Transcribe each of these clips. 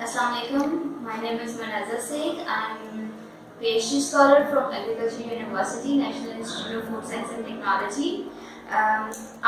Assalamu alaikum. My name is Manaza Sheikh. I'm PhD scholar from Agriculture University, National Institute of Food Science and Technology.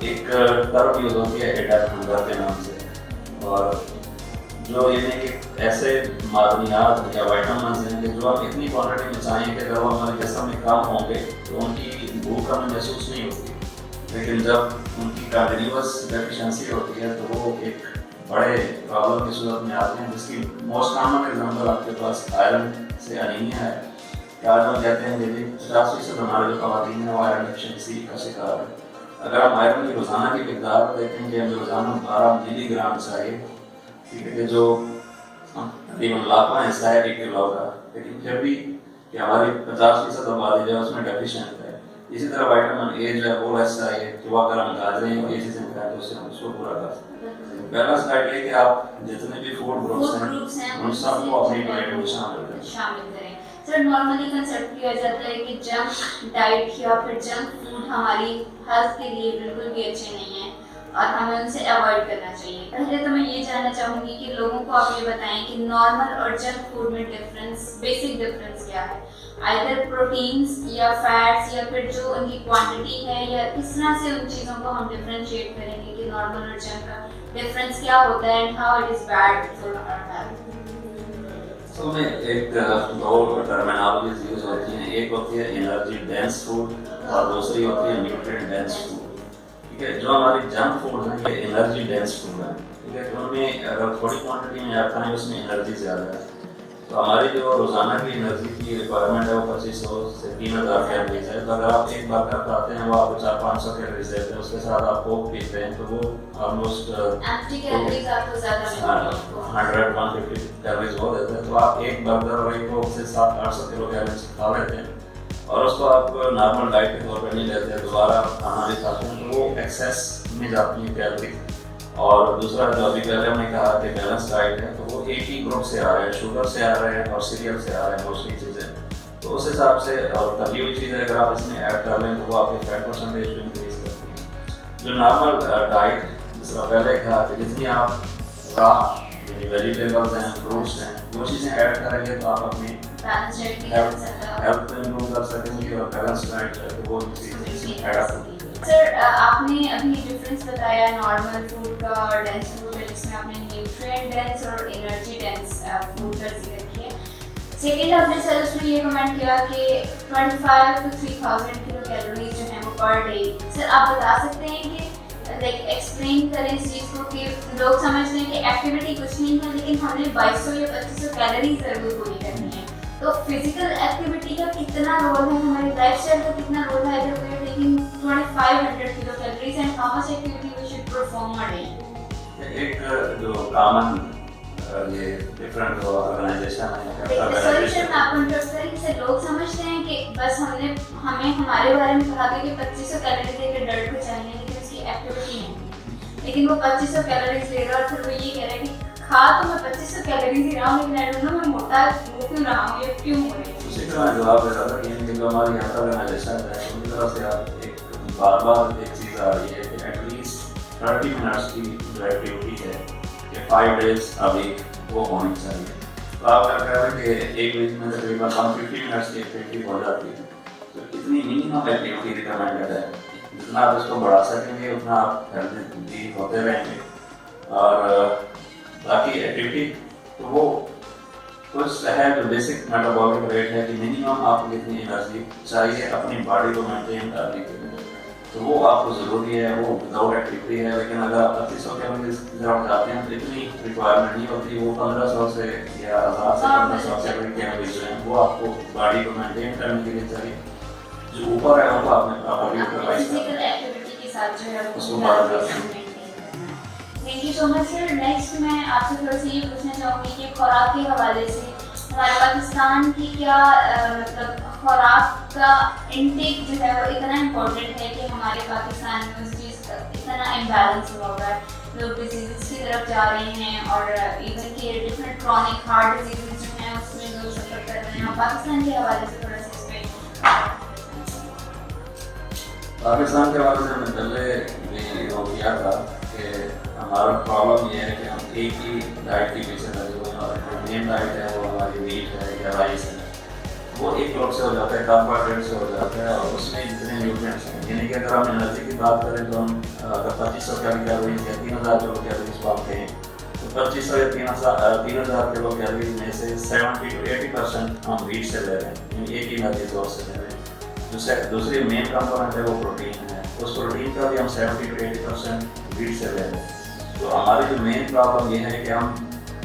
ایک term use ہوتی ہے ایڈپ hunger کے نام سے، اور جو یہ کہ ایسے معدنیات یا وائٹامنز ہیں کہ جو آپ اتنی کوانٹٹی میں چاہیں کہ اگر وہ ہمارے جسم میں کم ہوں گے تو ان کی بھوک ہمیں محسوس نہیں ہوتی، لیکن جب ان کی کنٹینیوس ڈیفیشنسی ہوتی ہے تو وہ ایک بڑے پرابلم کی صورت میں آتے ہیں، جس کی موسٹ کامن ایگزامپل آپ کے پاس آئرن سے انیمیا ہے کہ آج ہم کہتے ہیں کہ 50% ہمارے جو خواتین ہیں وہ آئرن ڈیفیشنسی کا شکار ہے۔ اگر ہم آئرن کی روزانہ کی مقدار کو دیکھیں کہ ہمیں روزانہ 12 ملی گرام چاہیے، ٹھیک ہے، کہ جو تقریباً لاکھواں حصہ ہے 1 کلو کا، لیکن پھر بھی کہ ہماری 50% آبادی جو ہے اس میں ڈیفیشنٹ ہے۔ اسی طرح وائٹامن اے جو ہے وہ ایسا ہے کہ وہ اگر ہم گاجریں اور یہ چیزیں کھائیں تو اس سے ہم اس کو پورا کر سکتے ہیں۔ بیلنس ڈائٹ یہ کہ آپ جتنے بھی فوڈ گروپس ہیں ان سب کو اپنی ڈائٹ میں شامل کریں۔ سر نارملی کنسیپٹ کیا جاتا ہے کہ جنک ڈائٹ یا پھر جنک فوڈ ہماری ہیلتھ کے لیے بالکل بھی اچھے نہیں ہیں اور ہمیں ان سے اوائڈ کرنا چاہیے۔ پہلے تو میں یہ جاننا چاہوں گی کہ لوگوں کو آپ یہ بتائیں کہ نارمل اور جنک فوڈ میں ڈفرینس، بیسک ڈفرینس کیا ہے، آئدر پروٹینس یا فیٹس یا پھر جو ان کی کوانٹٹی ہے، یا کس طرح سے ان چیزوں کو ہم ڈفرینشیٹ کریں گے کہ نارمل اور جنک کا ڈفرینس کیا ہوتا ہے and how it is bad for our health. تو میں ایک دو ٹرمینالوجیز یوز ہوتی ہیں، ایک ہوتی ہے انرجی ڈینس فوڈ اور دوسری ہوتی ہے نیوٹرینٹ ڈینس فوڈ، ٹھیک ہے۔ جو ہماری جنک فوڈ ہیں یہ انرجی ڈینس فوڈ ہے، ٹھیک ہے، تو ان میں اگر تھوڑی کوانٹٹی میں آپ کھائیں اس میں انرجی زیادہ ہے، تو ہماری جو روزانہ کی انرجی کی ریکوائرمنٹ ہے وہ 2500 سے 3000 کیلوریز ہے۔ تو اگر آپ ایک برگر کھاتے ہیں وہ آپ کو 400-500 کیلوریز دیتے ہیں، اس کے ساتھ آپ کوک پیتے ہیں تو وہ آلموسٹ 150 کیلوریز وہ دیتے ہیں، تو آپ ایک برگر اور ایک کوک سے 700-800 کلو کیلوریز کھا لیتے ہیں اور اس کو آپ نارمل ڈائٹ کے طور پر نہیں لیتے ہیں، دوبارہ کھانا بھی کھاتے ہیں تو وہ ایکسیس میں جاتی ہیں کیلوری۔ اور دوسرا جو ابھی پہلے ہم نے کہا کہ بیلنس ڈائٹ ہے تو وہ ایک ہی گروپ سے آ رہے ہیں، شوگر سے آ رہے ہیں اور سیریل سے آ رہے ہیں موسٹلی چیزیں، تو اس حساب سے اور تلی ہوئی چیزیں اگر آپ اس میں ایڈ کر لیں تو وہ آپ کے فیٹ پرسنٹیج کو انکریز کرتی ہیں۔ جو نارمل ڈائٹ جس طرح پہلے کہا کہ جتنی آپ راہ یعنی ویجیٹیبلز ہیں، فروٹس ہیں، وہ چیزیں ایڈ کریں گے تو آپ اپنی ہیلتھ کو امپروو کر سکیں گے اور بیلنس ڈائٹ ہے تو وہ چیزیں ایڈ اپ ہوتی ہیں۔ سر آپ نے ابھی ڈفرینس بتایا نارمل فوڈ کا اور ڈینس فوڈ کا، جس میں آپ نے نیوٹرینٹ ڈینس اور انرجی ڈینس فوڈ کا ذکر کیا۔ سیکنڈ آپ نے سر اس میں یہ کمنٹ کیا کہ 25 to 3000 کلو کیلوریز جو ہیں وہ پر ڈے۔ سر آپ بتا سکتے ہیں کہ لائک ایکسپلین کریں اس چیز کو کہ لوگ سمجھتے ہیں کہ ایکٹیویٹی کچھ نہیں ہے لیکن ہم نے 2200 یا 2500 کیلوریز ضرور پوری کرنی ہے، تو فزیکل ایکٹیویٹی کا کتنا رول ہے، ہماری لائف اسٹائل کا کتنا رول ہے اگر we are taking 2500 kilo calories and how much activity we should perform a day? ایک جو کامن یہ ڈفرنٹ آرگنائزیشن ہے، سوری سر میں آپ کو انٹرپٹ کریں کہ لوگ سمجھتے ہیں کہ بس ہمیں ہمارے بارے میں کہا گیا کہ 2500 کیلوریز ایک ڈرٹ کو چاہیے لیکن اس کی ایکٹیویٹی نہیں ہے، لیکن وہ 2500 کیلوریز لے رہا ہے اور پھر وہ یہ کہہ رہا ہے کہ کھا تو میں 2500 کیلوریز ہی رہا ہوں لیکن آئی ڈونٹ نو میں موٹا کیوں رہا ہوں، یہ کیوں ہو رہی ہے؟ اسی طرح جواب دے رہا تھا کہ جو ہماری ہیلتھ آرگنائزیشن ہے ان کی طرف سے آپ ایک بار بار ایک چیز آ رہی ہے کہ ایٹ لیسٹ 30 منٹس کی جو ایکٹیویٹی ہے کہ 5 days a week وہ ہونی چاہیے۔ تو آپ کیا کہہ رہے ہیں کہ ایک ویک میں تقریباً 150 منٹس کی ایکٹیویٹی ہو جاتی ہے، تو اتنی منیمم ایکٹیویٹی ریکمینڈیڈ ہے، جتنا آپ اس کو بڑھا سکیں گے اتنا آپ ہیلتھی ہوتے رہیں گے۔ اور باقی ایکٹیویٹی تو وہ کچھ ہے جو بیسک میٹابولک ریٹ ہے کہ منیمم آپ کو کتنی انرجی چاہیے اپنی باڈی کو مینٹین کرنے کے لیے، تو وہ آپ کو ضروری ہے، وہ وداؤٹ ایکٹیویٹی ہے۔ لیکن اگر آپ 2500 کیلوریز کی طرف جاتے ہیں تو اتنی ریکوائرمنٹ نہیں ہوتی، وہ 1500 سے یا 1000 سے 1500 کیلوریز جو ہیں وہ آپ کو باڈی کو مینٹین کرنے کے لیے چاہیے۔ جو اوپر ہے وہ آپ نے پراپرلی یوٹیلائز کرنا ہے، اس کو بڑھا جاتا ہے۔ Thank you so much sir. Next میں آپ سے تھوڑا سا یہ پوچھنا چاہوں گی کہ خوراک کے حوالے سے ہمارے پاکستان کی کیا مطلب خوراک کا انٹیک جو ہے وہ اتنا امپورٹنٹ ہے کہ ہمارے پاکستان میں اس چیز کا اتنا امبیلنس ہوا ہوا ہے، لوگ ڈیزیزز کی طرف جا رہے ہیں اور ایون کہ ڈفرینٹ کرونک ہارٹ ڈیزیزز جو ہیں اس میں لوگ سفر کر رہے ہیں، اور پاکستان کے حوالے سے تھوڑا سا اس پہ پاکستان کے حوالے سے ہم نے پہلے بھی وہ کیا تھا کہ ہمارا پرابلم یہ ہے کہ ہم ایک ہی ڈائٹ کے پیچھے لگے ہوئے ہیں اور جو مین ڈائٹ ہے وہ ہماری ویٹ ہے یا رائس ہے، وہ 1 کلو سے ہو جاتا ہے، کاربوہائیڈریٹ سے ہو جاتا ہے، اور اس میں جتنے نیوٹرینٹس ہیں، یعنی کہ اگر ہم انرجی کی بات کریں تو ہم اگر 2500 کیلوریز یا 3000 کلو کیلوریز پاتے ہیں تو 2500 یا 3000 کلو کیلوریز میں سے 70 to 80% ہم ویٹ سے لے رہے ہیں، یعنی ایک ہی انرجی سورس سے لے رہے ہیں۔ دوسری مین کمپوننٹ ہے وہ پروٹین ہے، اس پروٹین کا بھی ہم 70 to 80% ویٹ سے لے رہے ہیں۔ تو ہماری جو مین پرابلم یہ ہے کہ ہم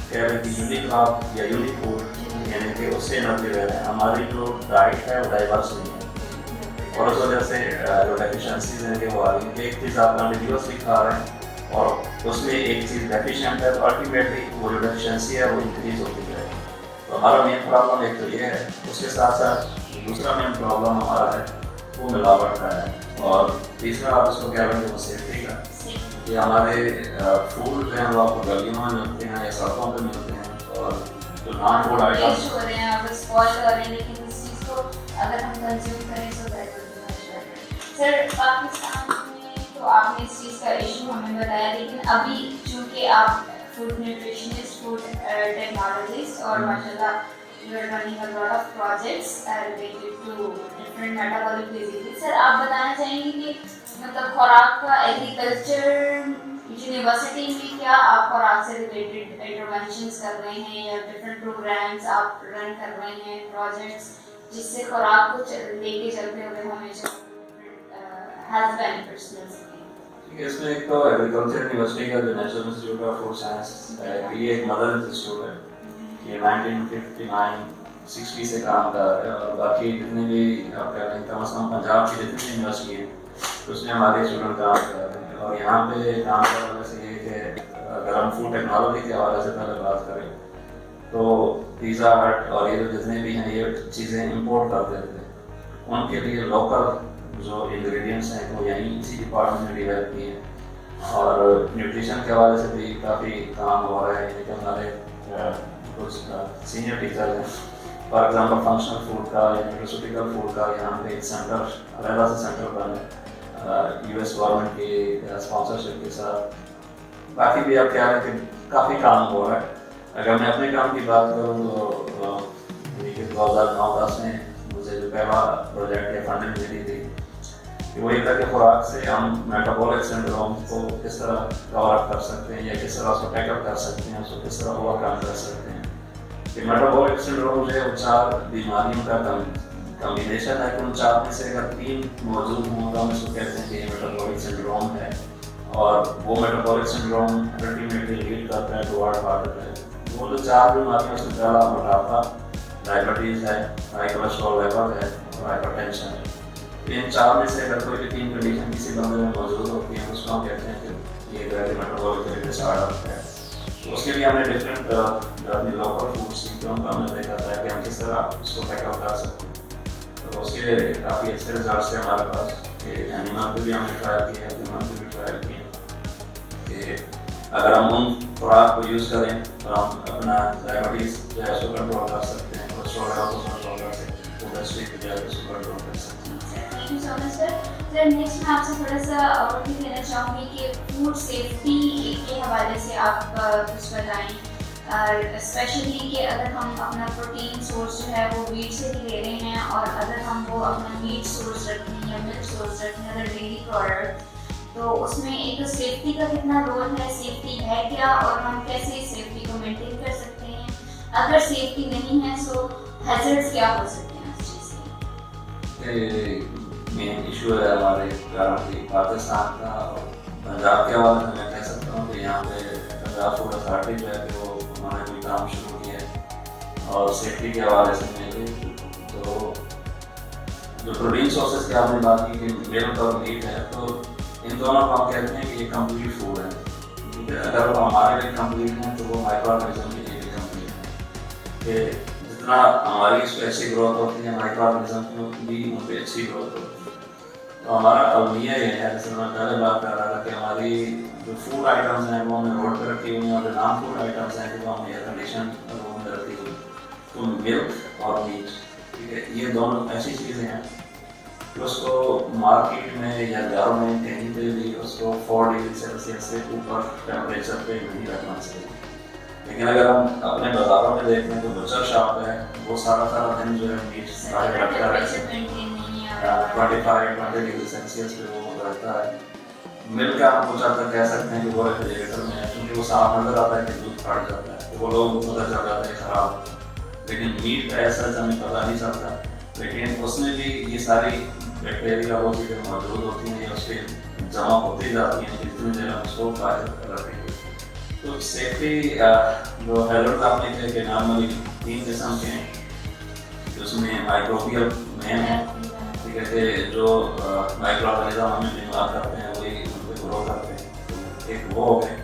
کہہ رہے ہیں کہ یونیک کراب یا یونیک فوڈ یعنی کہ اس سے انرجی لے رہے ہیں، ہماری جو ڈائٹ ہے وہ ڈائیورس نہیں ہے، اور اس وجہ سے جو ڈیفیشنسیز ہیں کہ وہ آ رہی ہیں کہ ایک چیز آپ کنٹینیوسلی کھا رہے ہیں اور اس میں ایک چیز ڈیفیشینٹ ہے تو الٹیمیٹلی وہ جو ڈیفیشنسی ہے وہ انکریز ہوتی جائے گی۔ تو ہمارا مین پرابلم ایک تو یہ ہے، اس کے ساتھ ساتھ دوسرا مین پرابلم ہمارا ہے وہ ملاوٹ کا ہے، اور تیسرا آپ اس کو کہہ رہے ہیں کہ وہ سیفٹی کا، کہ ہمارے فوڈ جو ہیں وہ آپ کو گلیوں میں ملتے ہیں یا سڑکوں پہ ملتے ہیں، اور جو نان فوڈ آئٹمس ہو رہے ہیں اور اسپوائل کر رہے ہیں، لیکن اس چیز کو اگر ہم کنزیوم کریں تو بہتر ہونا چاہیے۔ سر پاکستان میں تو آپ نے اس چیز کا ایشو ہمیں بتایا، لیکن ابھی چونکہ آپ فوڈ نیوٹریشنسٹ، فوڈ ٹیکنالوجسٹ، اور ماشاء اللہ you are running a lot of projects related to different metabolic diseases. سر آپ بتانا چاہیں گے کہ مطلب خوراک کا ایگریکلچر یونیورسٹی میں کیا آپ خوراک سے ریلیٹڈ انٹرونشنس کر رہے ہیں یا ڈفرینٹ پروگرامس آپ رن کر رہے ہیں، پروجیکٹس جس سے خوراک کو لے کے چلتے ہوئے ہمیں جو ہیلتھ بینیفٹس مل سکیں؟ اس میں ایک تو ایگریکلچر یونیورسٹی کا جو national institute of food science ہے، یہ ایک مدر انسٹیٹیوٹ ہے، یہ 1959-60 سے کام کر رہا ہے، اور باقی جتنے بھی آپ کہہ رہے ہیں کم از کم پنجاب کی جتنی بھی یونیورسٹی ہیں اس میں ہمارے اسٹوڈنٹ کام کر رہے ہیں، اور یہاں پہ کام کرنے سے یہ کہ اگر ہم فوڈ ٹیکنالوجی کے حوالے سے پہلے بات کریں تو پیزا ہٹ اور یہ جتنے بھی ہیں یہ چیزیں امپورٹ کر دیتے ہیں، ان کے لیے لوکل جو انگریڈینٹس ہیں وہ یہیں اسی ڈپارٹمنٹ میں ڈیولپ کیے ہیں، اور نیوٹریشن کے حوالے سے بھی کافی کام ہو رہا ہے، یعنی کہ ہمارے کچھ سینئر ٹیچر ہیں، فار ایگزامپل فنکشنل فوڈ کا یا نیوٹریسوٹیکل فوڈ کا یہاں پہ ایک سینٹر علیحدہ سے سینٹر بنا یو ایس گورنمنٹ کی اسپانسرشپ کے ساتھ، باقی بھی آپ کہہ رہے ہیں کہ کافی کام ہو رہا ہے۔ اگر میں اپنے کام کی بات کروں تو 2009-10 میں مجھے جو پہلا پروجیکٹ یا فنڈنگ ملی تھی کہ وہ یہ تھا کہ خوراک سے ہم میٹابولک سنڈروم کو کس طرح کور اپ کر سکتے ہیں یا کس طرح اس کو ٹیک اپ کر سکتے ہیں، اس کو کس طرح اوور کم کر سکتے ہیں۔ کہ میٹابولک سنڈروم جو ہے وہ 4 بیماریوں کا کمبینیشن ہے، کہ ان 4 میں سے اگر 3 موجود ہوں تو ہم اس کو کہتے ہیں کہ یہ میٹابولک سنڈروم ہے، اور وہ میٹابولک سنڈروم الٹیمیٹلی لیڈ کرتا ہے ٹوارڈ ہارٹ اٹیک۔ وہ جو 4 بیماریاں اس میں پہلا موٹاپا، ڈائبٹیز ہے، ہائی کولیسٹرول لیول ہے اور ہائپر ٹینشن ہے۔ ان 4 میں سے اگر کوئی بھی 3 کنڈیشن کسی بندے میں موجود ہوتی ہیں اس کو ہم کہتے ہیں کہ یہ میٹابولک ڈس آرڈر ہے۔ اس کے لیے ہم نے ڈفرینٹ اپنی لوکل فوڈ سیکھوں کا ہم نے دیکھا تھا کہ ہم کس طرح اس کو ٹیک اپ کر سکتے ہیں، تو اس کے کافی اچھے ریزلٹس تھے ہمارے پاس، کہ اینیمل پہ بھی ہم نے ٹرائل کیا ہے، ہیومن پہ بھی ٹرائل کیا کہ اگر ہم ان خوراک کو یوز کریں تو ہم اپنا ڈائبٹیز جو ہے اس کو کنٹرول کر سکتے ہیں، کولیسٹرول لیول کو کنٹرول کر سکتے ہیں، اوبیسٹی کو جو ہے اس کو کنٹرول کر سکتے ہیں۔ Thank you so much sir. Sir next میں آپ سے تھوڑا سا اور بھی کہنا چاہوں گی کہ فوڈ سیفٹی کے حوالے سے آپ کچھ بتائیں، اسپیشلی کہ اگر ہم اپنا پروٹین سورس جو ہے وہ ویٹ سے ہی لے رہے ہیں، اور اگر ہم وہ اپنا میٹ سورس رکھتے ہیں یا ملک سورس رکھتے ہیں، اگر ڈیری پروڈکٹ، تو اس میں ایک سیفٹی کا کتنا رول ہے، سیفٹی ہے کیا، اور ہم کیسے سیفٹی کو مینٹین کر سکتے ہیں؟ اگر سیفٹی نہیں ہے سو ہیزرڈس کیا ہو سکتے ہیں اس چیز کے؟ مین ایشو ہے ہمارے پاکستان کا اور پنجاب کے حوالے سے میں کہہ سکتا ہوں کہ یہاں پہ پنجاب فوڈ اتھارٹی جو ہے کہ وہ انہوں نے کوئی کام شروع کیا ہے، اور سیفٹی کے حوالے سے میں تو جو پروٹین سورسز کی آپ نے بات کی کہ ملک اور میٹ ہے، تو ان دونوں کو ہم کہتے ہیں کہ یہ کمپلیٹ فوڈ ہے، کیونکہ اگر وہ ہمارے لیے کمپلیٹ ہیں تو وہ مائکرو آرگنزم کے لیے بھی کمپلیٹ ہے، کہ جتنا ہماری اس پہ اچھی گروتھ ہوتی ہے مائکرو آرگنزم کی بھی ان پہ اچھی گروتھ ہوتی ہے۔ تو ہمارا المیہ یہ ہے، جیسے میں پہلے بات کر رہا تھا کہ ہماری جو فوڈ آئٹمس ہیں وہ ہم نے روڈ پہ رکھی ہوئی ہیں، اور جو نان فوڈ آئٹمس ہیں وہ ہم ایئر کنڈیشن روم میں رکھی ہوئی، تو ملک اور میٹ، ٹھیک ہے، یہ دونوں ایسی چیزیں ہیں کہ اس کو مارکیٹ میں یا گھر میں کہیں پہ بھی اس کو 4 ڈگری سیلسیس سے اوپر ٹیمپریچر پہ نہیں رکھنا چاہیے، لیکن اگر ہم اپنے بازاروں میں دیکھیں تو بچر شاپ ہے وہ سارا دن جو ہے میٹ سارے رکھتا رہتا ہے 25-20 ڈگری سیلسیس پہ وہ رہتا ہے. مل کا ہم کچھ حد تک کہہ سکتے ہیں کہ وہ ریفریجریٹر میں ہے کیونکہ وہ صاف نظر آتا ہے کہ دودھ پھٹ جاتا ہے تو وہ لوگ پتہ چل جاتا ہے خراب. لیکن میٹ کا ایسا ہمیں پتہ نہیں چلتا, لیکن اس میں بھی یہ ساری بیکٹیریا وہ چیزیں موجود ہوتی ہیں, اس کے جمع ہوتی جاتی ہیں جتنی دیر ہم اس کو باہر رکھیں گے. تو سیفٹی جو ہیلرز آپ نے کہے کہ نارملی 3 قسم کے ہیں, جس میں مائکروبیل مین ہے, ٹھیک ہے, کہ جو مائکرو آرگنزم ہمیں بیمار کرتے ہیں وہی ان پہ گرو کرتے ہیں. ایک وہ ہو گئے.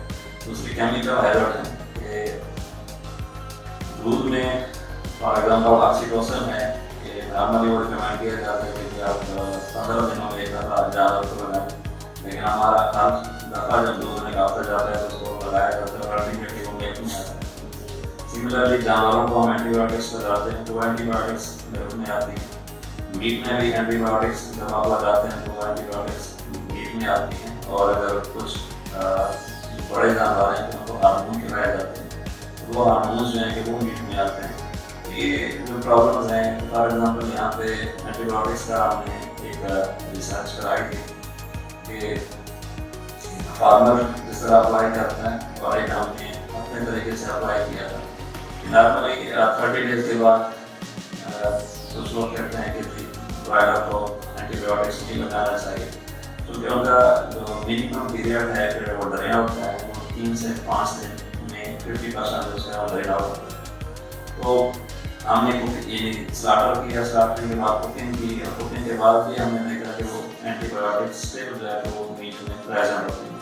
دوسری کیمیکل ہیلرز ہیں کہ دودھ میں فار ایگزامپل آکسیٹوسن ہے کہ نارملی وہ ریکمینڈ کیا جاتا ہے کہ آپ 15 دنوں میں ایک دفعہ جانور کو لگائیں, لیکن ہمارا ہر دفعہ جب دودھ نکالتا جاتا ہے تو اس کو لگایا جاتا ہے اور الٹیمیٹلی وہ میک نہیں آتا ہے. سملرلی جانوروں کو ہم اینٹی بایوٹکس لگاتے ہیں تو وہ اینٹی بایوٹکس میٹ میں آتی ہیں. میٹ میں بھی اینٹی بایوٹکس جب آپ لگاتے ہیں تو وہ اینٹی بایوٹکس میٹ میں آتی ہیں. اور اگر کچھ بڑے جانور ہیں تو ان کو ہارمون کھلائے جاتے ہیں, وہ ہارمونس جو ہیں کہ وہ میٹ میں آتے ہیں. یہ جو پرابلمز ہیں فار ایگزامپل یہاں پہ اینٹی بایوٹکس کا ہم نے ایک ریسرچ کرائی تھی کہ فارمر جس طرح اپلائی کرتا ہے اور ایک ہم نے اپنے طریقے سے اپلائی کیا تھا. نارملی 30 ڈیز کے بعد کچھ لوگ کہتے ہیں کہ برائلر کو اینٹی بایوٹکس نہیں لگانا چاہیے کیونکہ ان کا جو منیمم پیریڈ ہے پھر وہ ڈرین آؤٹ کا ہے وہ 3 سے 5 دن میں 50% اس کا ڈرین آؤٹ ہوتا ہے. تو ہم نے سلاٹر کیا, سلاٹرنگ کے بعد کوکنگ کی, اور کوکنگ کے بعد بھی ہم نے دیکھا کہ وہ اینٹی بایوٹکس سے جو ہے وہ میٹ میں پریزنٹ ہوتی ہیں.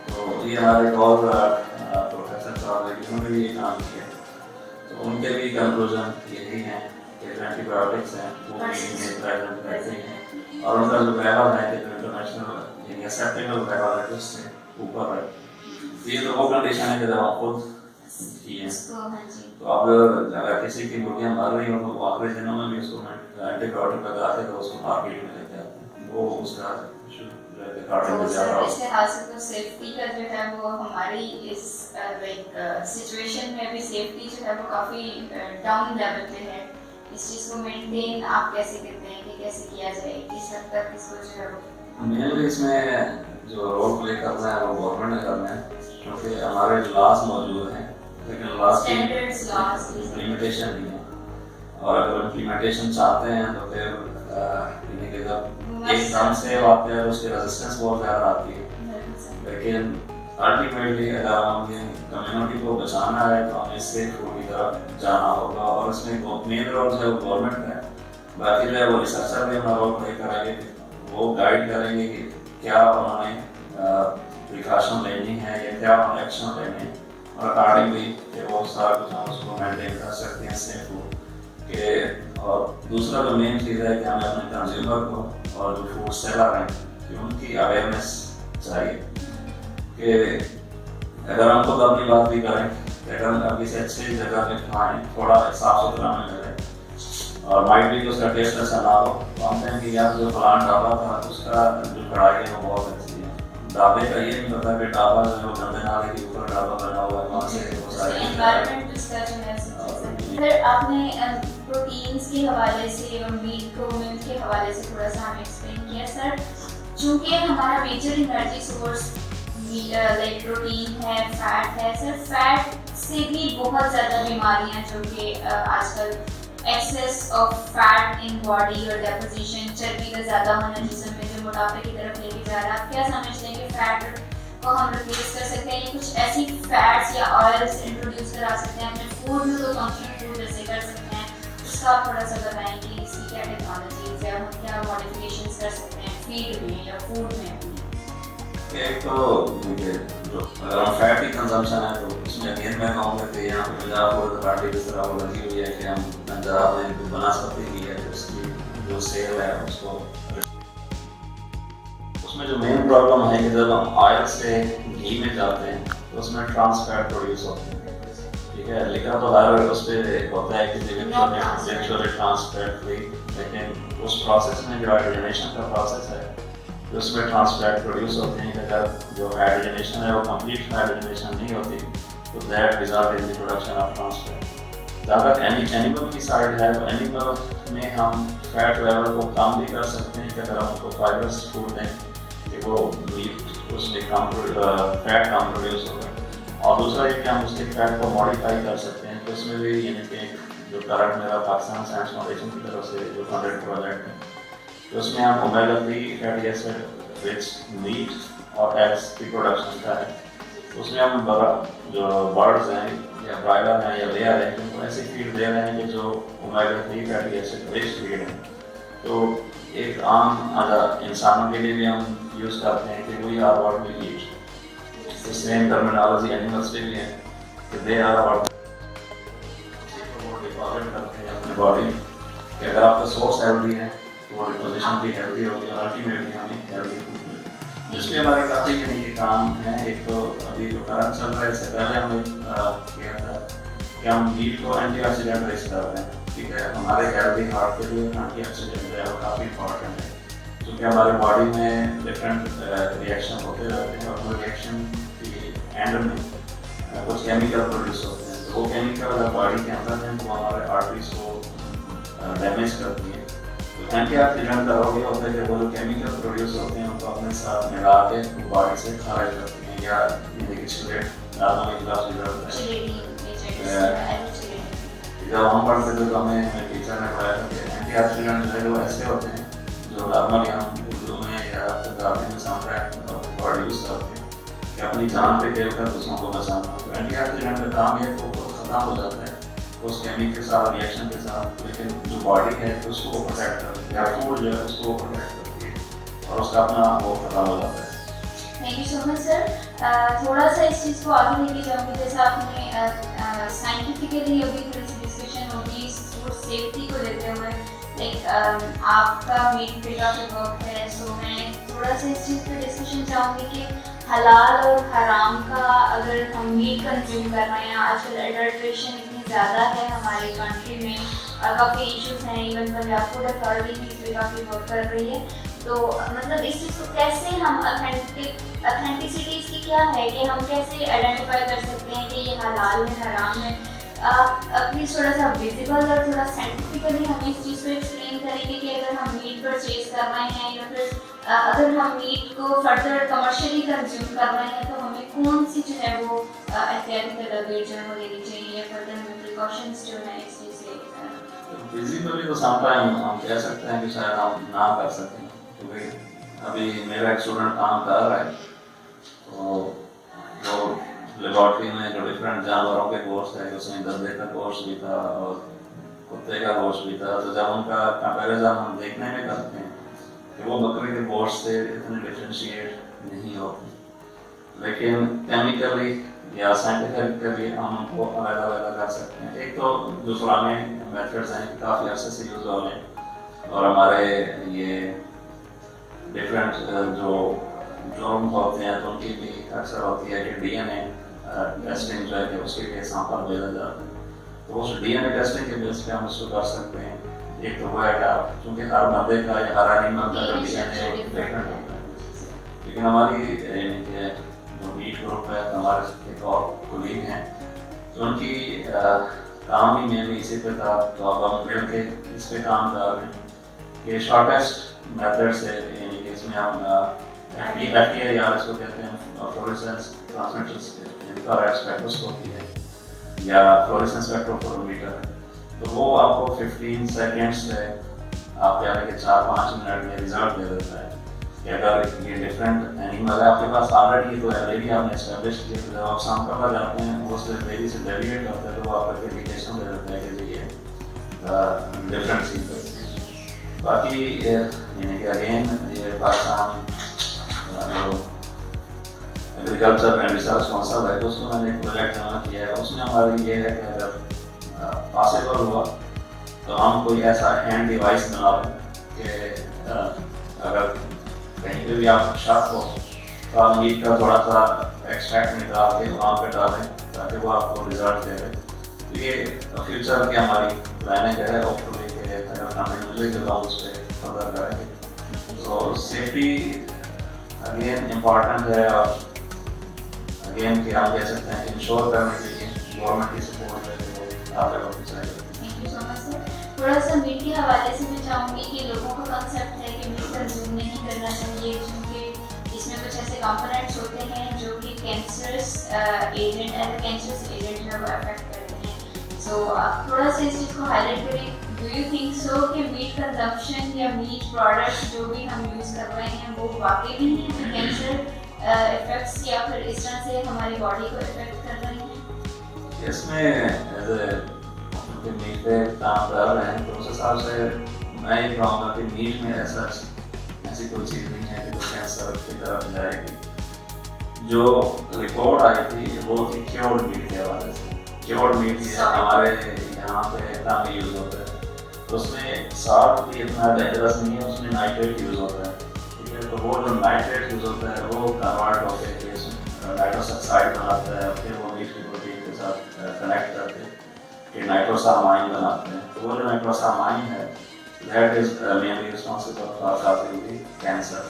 تو یہ ہمارے ایک اور پروفیسر صاحب ہیں جنہوں نے بھی یہ کام کیا, تو ان کے بھی کنکلوژن یہی ہیں کہ جو اینٹی بایوٹکس ہیں وہ میٹ میں پریزنٹ رہتے ہیں, اور ان کا جو لیول ہے کہ جو انٹرنیشنل یعنی ایکسیپٹیبل لیول ہے اس سے اوپر ہے. یہ تو وہ کنڈیشن ہے کہ جب آپ خود کی ہیں تو اب اگر کسی کی مرغیاں مر رہی ہوں تو وہ آخری دنوں میں بھی اس کو اینٹی بایوٹک لگاتے تو اس کو مارکیٹ میں لے کے آتے ہیں. وہ اس کا سیفٹی کا جو ہے وہ ہماری اس سچویشن میں ابھی سیفٹی جو ہے وہ کافی ڈاؤن لیول پہ ہے. اس چیز کو مینٹین آپ کیسے کرتے ہیں کہ کیسے کیا جائے, کس حد تک اس کو جو ہے وہ مینلی اس میں جو رول پلے کرنا ہے وہ گورنمنٹ نے کرنا ہے کیونکہ ہمارے لاز موجود ہیں لیکن لاز کی امپلیمنٹیشن نہیں ہے. اور اگر امپلیمنٹیشن چاہتے ہیں تو پھر جب ایک دم سے آتے ہیں اس کی ریزسٹنس بہت زیادہ آتی ہے. لیکن الٹیمیٹلی اگر ہم کمیونٹی کو بچانا ہے تو ہمیں سیف فوڈ کی طرف جانا ہوگا, اور اس میں مین رول جو ہے وہ گورنمنٹ کا ہے. باقی جو ہے وہ ریسرچر بھی اپنا رول پلے کریں گے, وہ گائڈ کریں گے کہ کیا انہوں نے پریکاشن لینی ہے یا کیا انہوں نے ایکشن لینے ہیں, اور اکارڈنگلی کہ وہ سارا کچھ ہم اس کو مینٹین کر سکتے ہیں سیف فوڈ کہ. اور دوسرا جو مین چیز ہے کہ ہمیں اپنے کنزیومر کو اور جو فوڈ سیلر ہیں کہ ان کی اویئرنیس چاہیے کہ اگر ہم خود اپنی بات بھی کریں کہ اگر ہم کسی اچھی جگہ پہ کھائیں تھوڑا صاف ستھرا میں ملے اور مائٹ بھی اس کا ٹیسٹ ایسا نہ ہو تو ہم کہیں کہ یار جو فلان ڈھابا تھا اس کا جو کڑھائی ہے وہ بہت اچھی ہے. ڈھابے کا یہ نہیں پتا کہ ڈھابا جو ہے وہ گندے نالے کے اوپر ڈھابا بنا ہوا ہے وہاں سے وہ ساری آپ نے پروٹینس کے حوالے سے اور میٹ کو ملک کے حوالے سے تھوڑا سا ہمیں ایکسپلین کیا. سر چونکہ ہمارا major energy source like protein ہے, فیٹ ہے, سر فیٹ سے بھی بہت زیادہ بیماریاں جو کہ آج کل excess of fat in body اور ڈیپوزیشن, چربی کا زیادہ ہونا جسم میں جو موٹاپے کی طرف لے کے جا رہا ہے, آپ کیا سمجھتے ہیں کہ فیٹ کو ہم ریپلیس کر سکتے ہیں یا کچھ ایسی فیٹس یا آئلس انٹروڈیوس کرا سکتے ہیں اپنے فوڈ میں تو فنکشنل فوڈ جیسے کر سکتے ہیں, اس کا آپ تھوڑا سا بتائیں کہ اس کی کیا ٹیکنالوجیز ہے, ہم کیا ماڈیفکیشنز کر سکتے ہیں فیڈ میں یا فوڈ میں. ایک تو اگر ہم فیٹ کی کنزمپشن ہے تو اس میں اگین میں کہوں گا کہ یہاں پہ پنجاب فوڈ اتھارٹی جس طرح وہ لگی ہوئی ہے کہ ہم پنجاب میں بناسپتی کی ہے اس کی جو سیل ہے اس کو اس میں جو مین پرابلم ہے کہ جب ہم آئل سے گھی میں جاتے ہیں تو اس میں ٹرانس فیٹ پروڈیوس ہوتے ہیں. ٹھیک ہے, لکھا تو ہر اس پہ ہوتا ہے کہ نیچرلی ٹرانس فیٹ فری, لیکن اس پروسیس میں جو ہائیڈروجنیشن کا پروسیس ہے اس میں ٹرانس فیٹ پروڈیوس ہوتے ہیں. اگر جو ہائیڈروجنیشن ہے وہ کمپلیٹ ہائیڈروجنیشن نہیں ہوتی تو that result in the production of trans fat. جہاں تک اینیمل کی سائڈ ہے تو اینیمل میں ہم فیٹ لیول کو کم بھی کر سکتے ہیں کہ اگر ہم ان کو فائبرس فوڈ دیں کہ وہ میٹ اس میں فیٹ کم پروڈیوس ہوگا. اور دوسرا یہ کہ ہم اس کے فیٹ کو ماڈیفائی کر سکتے ہیں. تو اس میں بھی یعنی کہ جو کرنٹ میرا پاکستان سائنس فاؤنڈیشن کی طرف سے جو فنڈیڈ پروجیکٹ ہے تو اس میں ہم omega 3 fatty acid rich meat اور ایگس کی پروڈکشن کا ہے. اس میں ہم جو برڈز ہیں یا برائلر ہیں یا لیئر ہیں ان کو ایسی فیڈ دے رہے ہیں کہ جو omega 3 fatty acid rich feed ہیں. تو ایک عام انسانوں کے لیے بھی ہم یوز کرتے ہیں کہ we are what we eat. Same terminology animals پہ بھی ہے کہ دے آر واٹ ڈپازٹ کرتے ہیں اپنے باڈی کہ اگر آپ کا سورس ہیلدی ہے تو وہ ڈپوزیشن بھی ہیلدی ہوگی اور الٹیمیٹلی ہمیں ہیلدی فوڈ ملے. جس پہ ہمارے کافی یہ کام ہے. ایک تو ابھی جو کرنٹ چل رہا ہے اس سے پہلے ہم کیا تھا کہ ہم میٹ کو اینٹی آکسیڈنٹ ریس کر رہے ہیں. ٹھیک ہے, ہمارے ہیلدی ہارٹ کے لیے اینٹی آکسیڈنٹ جو ہے وہ کافی امپورٹنٹ ہے کیونکہ ہمارے باڈی میں ڈفرینٹ ریئیکشن ہوتے رہتے ہیں اور وہ ریئیکشن کی اینڈ میں کچھ کیمیکل پروڈیوس ہوتے ہیں. تو وہ کیمیکل اگر باڈی کے اندر ہیں تو ہمارے آرٹریز کو ڈیمیج کرتی ہے. تو اینٹی آکسیڈنٹ کا یہ ہوتا ہے کہ وہ جو کیمیکل پروڈیوس ہوتے ہیں ان کو اپنے ساتھ ملا کے باڈی سے خارج کرتی ہیں یا چلیٹ نارمل کلاس جب ہم پڑھتے تھے تو ہمیں ٹیچر نے پڑھایا تھا کہ اینٹی آکسیڈنٹ جو ہے وہ ایسے ہوتے ہیں جو نارملی ہم اردو میں یا پنجابی میں سامنے ورڈ یوز کرتے ہیں کہ اپنی جان پہ کھیل کر دوسروں کو بچانا. تو اینٹی آکسیڈنٹ کا کام یہ وہ ختم ہو جاتا ہے اس کیمیکل کے ساتھ ریئیکشن کے ساتھ, لیکن جو باڈی ہے اس کو پروٹیکٹ کرتی ہے یا فوڈ جو ہے اس کو پروٹیکٹ کرتی ہے اور اس کا اپنا وہ ختم ہو جاتا ہے. تھینک یو سو مچ سر. تھوڑا سا اس چیز کو آگے لے کے جاؤں گی. جیسے آپ نے سائنٹیفکلی ابھی تھوڑی سی ڈسکشن ہوگی فوڈ سیفٹی کو لیتے ہوئے. لائک آپ کا میٹ پہ کافی ورک ہے, سو میں تھوڑا سا اس چیز پہ ڈسکشن چاہوں گی کہ حلال اور حرام کا اگر ہم میٹ کنزیوم کر رہے ہیں, آج کل ایڈلٹریشن اتنی زیادہ ہے ہماری کنٹری میں, کافی ایشوز ہیں. ایون پنجاب فوڈ اتھارٹی بھی اس پہ کافی ورک کر رہی ہے. تو مطلب اس چیز کو کیسے ہم اتھینٹسٹی اس کی کیا ہے کہ ہم کیسے آئیڈینٹیفائی کر سکتے ہیں کہ یہ حلال ہے حرام ہے. آپ پلیز تھوڑا سا ویزیبل اور تھوڑا سائنٹیفکلی ہمیں اس چیز کو ایکسپلین کریں گے کہ اگر ہم میٹ پرچیز کر رہے ہیں یا پھر اگر ہم میٹ کو فردر کمرشلی کنزیوم کر رہے ہیں تو ہمیں کون سی جو ہے وہ احتیاطی تدابیر جو ہے وہ لینی چاہیے, فردر میں پریکاشنس جو ہیں اس چیز سے. فزیکلی تو سم ٹائم ہم کہہ سکتے ہیں کہ شاید ہم نہ کر سکیں کیونکہ ابھی میرا ایک اسٹوڈنٹ کام کر رہا ہے تو وہ لیبارٹری میں جو ڈفرینٹ جانوروں کے گوشت ہے اس میں گدے کا گوشت بھی تھا اور کتے کا گوشت بھی تھا. تو جب ان کا کمپیریزن ہم دیکھنے میں کرتے ہیں کہ وہ بکرے کے گوشت سے اتنے ڈفرینشیٹ نہیں ہوتے, لیکن کیمیکلی یا سائنٹیفکلی ہم ان کو علیحدہ علیحدہ کر سکتے ہیں. ایک تو جو پرانے میتھڈز ہیں کافی عرصے سے یوز ہو رہے ہیں اور ہمارے یہ ڈفرینٹ جو جرم ہوتے ہیں تو ان کی بھی اکثر ہوتی ہے کہ ڈی این اے ٹیسٹنگ جو ہے کہ اس کے لیے سیمپل بھیجا جاتا ہے. تو اس ڈی این اے ٹیسٹنگ کے بیس پہ ہم اس کو کر سکتے ہیں. ایک تو وہ ہے کہ آپ چونکہ ہر بندے کا یا ہر اینیمل کا جو ڈی این اے ڈفرینٹ ہوتا ہے, لیکن ہماری جو میٹ گروپ ہے ہمارے ایک اور کولیگ ہیں تو ان کی کام ہی میں بھی اسی پہ تھا. تو اب ہم مل کے اس پہ کام کر رہے ہیں کہ شارٹیسٹ میتھڈ سے یعنی کہ اس میں ہم ایف ٹی آئی آر اس کو کہتے ہیں فلوریسنس ٹرانسمیٹر انفرارائڈ اسپیکٹروسکوپی ہے یا فلوریسنس اسپیکٹروفوٹومیٹر ہے. تو وہ آپ کو 15 سیکنڈ سے آپ کہہ رہے کہ 4-5 منٹ میں ریزلٹ دے دیتا ہے کہ اگر یہ ڈفرینٹ اینیمل ہے آپ کے پاس آلریڈی تو آلریڈی آپ نے اسٹیبلش کیا. جب آپ سیمپل پر جاتے ہیں وہ اس سے ڈیلی سے ڈیویٹ کرتے ہیں تو وہ آپ کو انڈیکیشن دے دیتا ہے کہ یہ ڈفرینٹ چیز. باقی یعنی کہ اگین یہ Pakistan agriculture and research council ہے تو اس میں نے ایک پروجیکٹ جمع کیا ہے. اس میں ہماری یہ ہے کہ اگر پاسبل ہوا تو ہم کوئی ایسا ہینڈ ڈیوائس بنا لیں کہ اگر کہیں پہ بھی آپ شک ہو تو آپ میٹ کا تھوڑا سا ایکسٹریکٹ نکال کے وہاں پہ ڈالیں تاکہ وہ آپ کو ریزلٹ دے دے. تو یہ فیوچر کی ہماری پلاننگ ہے ہوپفلی کہ اگر ٹیکنالوجی کے اس پہ فردر کریں گے. تو سیفٹی اگین امپورٹنٹ ہے اور اگین کہ آپ کہہ سکتے ہیں انشور کرنے کے لیے گورنمنٹ کی سپورٹ ہے وہ آپ تک ہونی چاہیے. تھینک یو سو مچ سر. تھوڑا سا میٹ کے حوالے سے میں چاہوں گی کہ لوگوں کا کنسیپٹ ہے کہ میٹ کنزیوم نہیں کرنا چاہیے کیونکہ اس میں کچھ ایسے کمپوننٹس ہوتے ہیں جو کہ cancerous agent as a cancerous agent ہے وہ افیکٹ کرتے ہیں. سو آپ تھوڑا سا اس چیز کو ہائی لائٹ کریں. ڈو یو تھنک سو کہ میٹ کنزمپشن یا میٹ پروڈکٹس جو بھی ہم یوز کر رہے ہیں وہ واقعی نہیں ہیں کینسر افیکٹس یا پھر اس طرح سے ہماری باڈی کو افیکٹ کر رہی ہیں؟ اس میں ایز اے میٹ پہ کام کر رہے ہیں تو اس حساب سے میں یہ کہوں گا کہ میٹ میں ایسی کوئی چیز نہیں ہے کہ جو کینسر کی طرف جائے گی. جو رپورٹ آئی تھی وہ تھی کیورڈ میٹ کے حوالے سے. کیورڈ میٹ ہمارے یہاں پہ کام یوز ہوتا ہے تو اس میں سالٹ بھی اتنا ڈینجرس نہیں ہے, اس میں نائٹریٹ یوز ہوتا ہے. ٹھیک ہے, تو وہ جو نائٹریٹ یوز ہوتا ہے وہ کنورٹ ہو کے نائٹروس آکسائڈ بناتا ہے, پھر وہ میٹ کی پروٹین کے ساتھ کنیکٹ کرتے ہیں کہ نائٹروسامائن بناتے ہیں. تو وہ جو نائٹروسامائن ہے that is mainly responsible for causing cancer.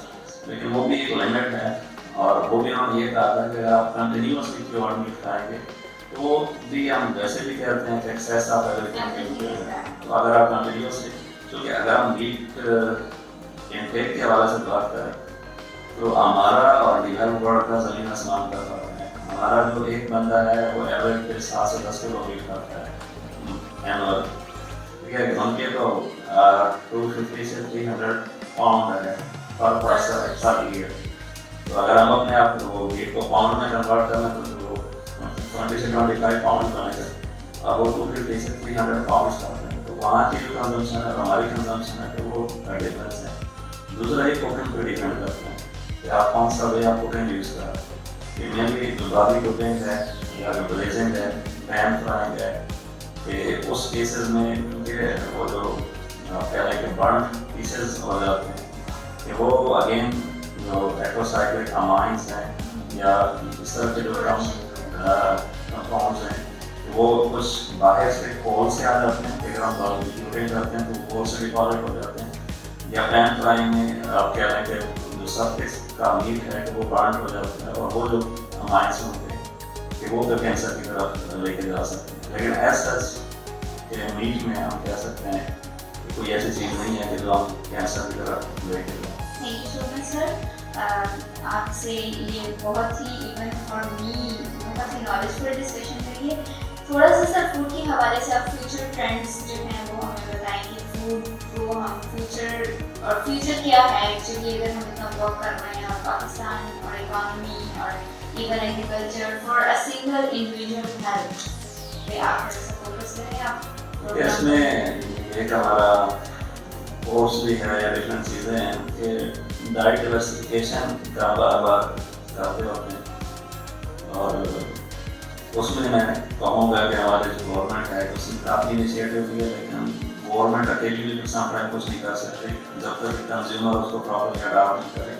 لیکن وہ بھی ایک لمٹ ہے اور وہ بھی ہم یہ کہا تھا کہ اگر آپ کنٹینیوسلی پیور میٹ کھائیں گے تو وہ بھی ہم ویسے بھی کہتے ہیں کہ ایکسیس آپ اگر تو اگر آپ کنٹینیوسلی, کیونکہ اگر ہم میٹ انٹیک کے حوالے سے بات کریں تو ہمارا اور ڈیولپ ورلڈ کا زمین آسمان کا فرق ہے. ہمارا جو ایک بندہ ہے وہ ایوریج پہ 7 سے 10 کلو میٹ کھاتا ہے اینول. ٹھیک ہے, ان کے تو 250 سے 300 پاؤنڈ ہے پر پرسن پر ایئر. تو اگر ہم اپنے آپ کو میٹ کو پاؤنڈ میں کنورٹ کرنا تو وہ 20 سے 25 پاؤنڈ بنے گا اور وہ 250 سے 300 پاؤنڈس کھاتے ہیں. تو وہاں کی جو کنزمپشن ہے اور ہماری کنزمپشن ہے تو وہ ڈفرینس ہے. دوسرا ہی کوکنگ پہ ڈیپینڈ کرتے ہیں کہ آپ کون سا وے آپ کوکنگ یوز کر رہے ہیں. کہ مینلی جو بادی کوکنگ ہے یا جو بلیزنگ ہے, پین فرائنگ ہے, کہ اس کیسز میں کیونکہ وہ جو کہہ رہے ہیں کہ برن پیسز ہو جاتے ہیں کہ وہ اگین جو ایکوسائکلک امائنس ہیں یا اس طرح کے جو کمپاؤنڈس ہیں وہ کچھ باہر سے کول سے آ جاتے ہیں. اگر ہم باربیکیو کرتے ہیں تو کول سے ڈپازٹ ہو جاتے ہیں. یا پین فرائنگ میں آپ کہہ رہے ہیں کہ جو سرفیس کا میٹ ہے وہ برن ہو جاتا ہے اور وہ جو امائنس ہوتے ہیں کہ وہ تو کینسر کی طرف لے کے جا سکتے ہیں. لیکن ایز سچ کہ میٹ میں ہم کہہ سکتے ہیں کہ کوئی ایسی چیز نہیں ہے کہ جو ہم کینسر کی طرف لے کے جائیں. تھینک یو سو مچ سر. آپ سے یہ بہت ہی ایون فار می بہت ہی نالجفل ڈسکشن رہی ہے. تھوڑا سا سر فوڈ کے حوالے سے آپ فیوچر ٹرینڈس جو ہیں وہ ہمیں بتائیں کہ فوڈ کو ہم فیوچر اور فیوچر کیا ہے ایکچولی اگر ہم اتنا ورک کر رہے ہیں اور پاکستان اور اکانومی اور even agriculture for a single individual health پہ آپ فوکس کریں. آپ اس میں ایک ہمارا کورس بھی ہے یا ڈفرینٹ چیزیں ہیں کہ ڈائٹ ڈائورسفیکیشن کا بار بار کرتے ہوتے ہیں اور اس میں کہوں گا کہ ہماری جو گورنمنٹ ہے اس نے کافی انیشیٹو لیا, لیکن گورنمنٹ اکیلی بھی نقصان پائے کچھ نہیں کر سکتے جب تک کہ کنزیومر اس کو پراپرلی اڈاپٹ نہیں کرے.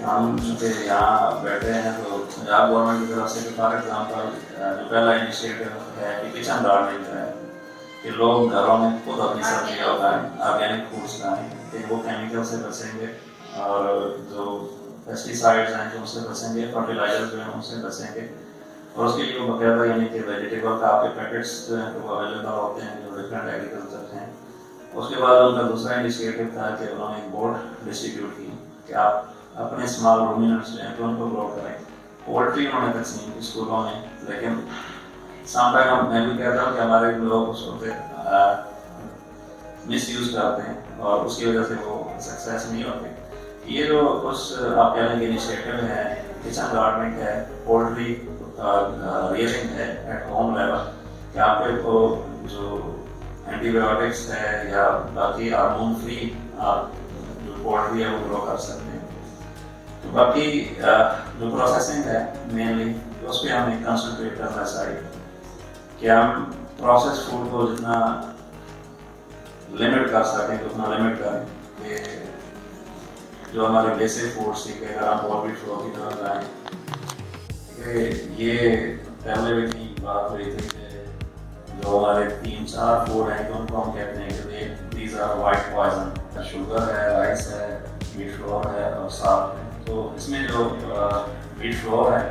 ہم چونکہ یہاں بیٹھے ہیں تو پنجاب گورنمنٹ کی طرف سے فار ایگزامپل جو پہلا انیشیٹو ہے کہ کچن گارڈننگ کا ہے کہ لوگ گھروں میں خود اپنی سبزیاں اگائیں, آرگینک فوڈس کھائیں کہ وہ کیمیکل سے بچیں گے اور جو پیسٹیسائڈز ہیں جو ان سے بچیں گے, فرٹیلائزر جو ہیں ان سے بچیں گے. اور اس کے لیے وہ باقاعدہ یعنی کہ ویجیٹیبل کا آپ کے پیکٹس جو ہیں وہ اویلیبل ہوتے ہیں جو ڈفرینٹ ایگریکلچر ہیں. اس کے بعد ان کا دوسرا انیشیٹو تھا کہ انہوں نے ایک بورڈ ڈسٹریبیوٹ کی کہ آپ اپنے اسمال رومیننٹس جو ہیں تو ان کو گرو کریں. پولٹری انہوں نے تقسیم کی اسکولوں میں, لیکن سام ٹائم میں بھی کہتا ہوں کہ ہمارے لوگ اس کو مس یوز کرتے ہیں اور اس کی وجہ سے وہ سکسیس نہیں ہوتے. یہ جو کچھ آپ کہہ لیں گے انیشیٹو ہے, کچن گارڈننگ ہے, پولٹری ریئرنگ ہے ایٹ ہوم لیول, کہ آپ کو جو اینٹی بایوٹکس ہے یا باقی ہارمون فری آپ جو پولٹری ہے وہ گرو کر سکتے ہیں. تو باقی جو پروسیسنگ ہے مینلی اس پہ ہمیں کنسنٹریٹ کرنا چاہیے کہ ہم پروسیس فوڈ کو جتنا لمٹ کر سکیں اتنا لمٹ کریں. کہ جو ہمارے بیسک فوڈس تھی کہ اگر ہم پولٹری فلو کی طرف جائیں کہ یہ پہلے بھی کی بات ہوئی تھی کہ جو ہمارے 3-4 فوڈ ہیں کہ ان کو ہم کہتے ہیں کہ these are white poison. Sugar ہے, رائس ہے, ویٹ فلور ہے اور سالٹ ہے. تو اس میں جو ویٹ فلور ہے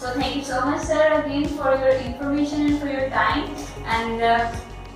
So thank you so much sir again for your information and for your time and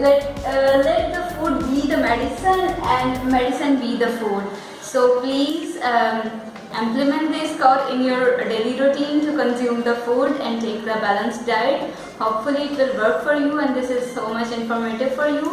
let the food be the medicine and medicine be the food. So please implement this quote in your daily routine to consume the food and take the balanced diet. Hopefully it will work for you and this is so much informative for you.